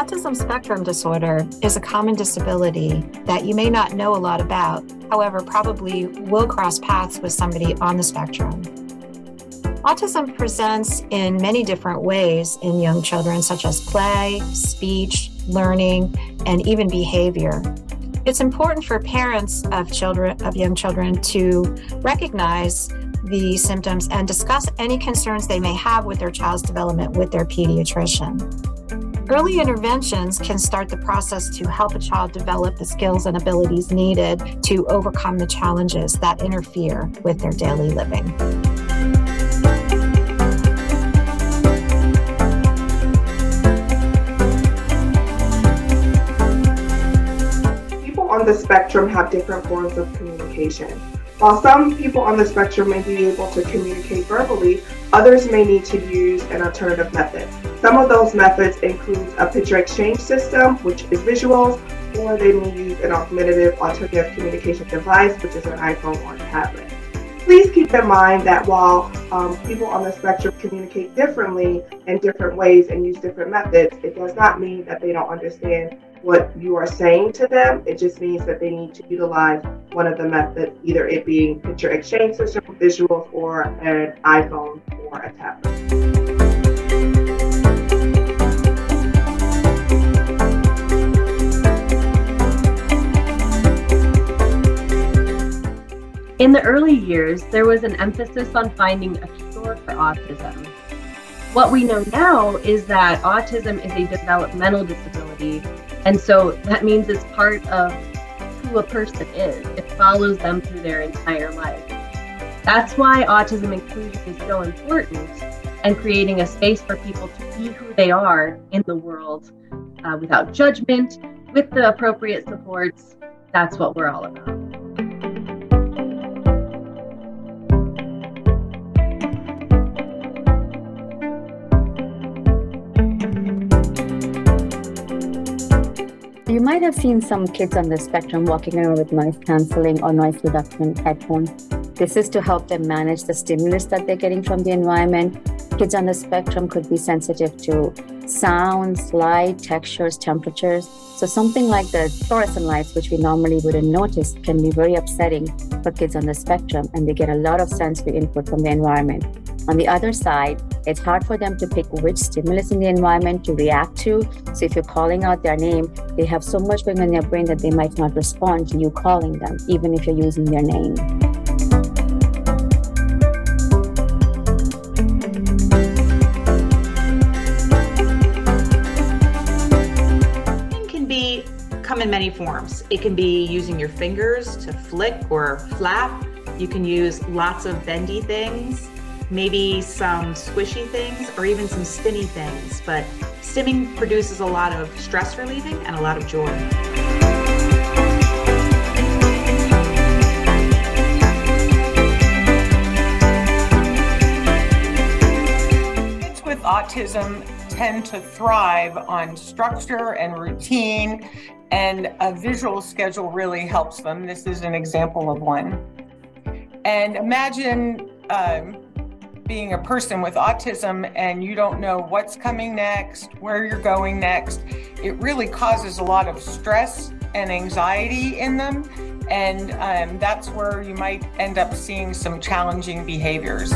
Autism spectrum disorder is a common disability that you may not know a lot about, however, probably will cross paths with somebody on the spectrum. Autism presents in many different ways in young children, such as play, speech, learning, and even behavior. It's important for parents of young children to recognize the symptoms and discuss any concerns they may have with their child's development with their pediatrician. Early interventions can start the process to help a child develop the skills and abilities needed to overcome the challenges that interfere with their daily living. People on the spectrum have different forms of communication. While some people on the spectrum may be able to communicate verbally, others may need to use an alternative method. Some of those methods include a picture exchange system, which is visuals, or they may use an alternative communication device, which is an iPhone or a tablet. Please keep in mind that while people on the spectrum communicate differently in different ways and use different methods, it does not mean that they don't understand what you are saying to them. It just means that they need to utilize one of the methods, either it being picture exchange system, visuals, or an iPhone or a tablet. In the early years, there was an emphasis on finding a cure for autism. What we know now is that autism is a developmental disability, and so that means it's part of who a person is. It follows them through their entire life. That's why autism inclusion is so important, and creating a space for people to be who they are in the world without judgment, with the appropriate supports. That's what we're all about. You might have seen some kids on the spectrum walking around with noise cancelling or noise reduction headphones. This is to help them manage the stimulus that they're getting from the environment. Kids on the spectrum could be sensitive to sounds, light, textures, temperatures. So something like the fluorescent lights, which we normally wouldn't notice, can be very upsetting for kids on the spectrum, and they get a lot of sensory input from the environment. On the other side, it's hard for them to pick which stimulus in the environment to react to. So if you're calling out their name, they have so much going on in their brain that they might not respond to you calling them, even if you're using their name. Come in many forms. It can be using your fingers to flick or flap. You can use lots of bendy things, maybe some squishy things, or even some spinny things. But stimming produces a lot of stress relieving and a lot of joy. Kids with autism tend to thrive on structure and routine, and a visual schedule really helps them. This is an example of one. And imagine being a person with autism and you don't know what's coming next, where you're going next. It really causes a lot of stress and anxiety in them, and that's where you might end up seeing some challenging behaviors.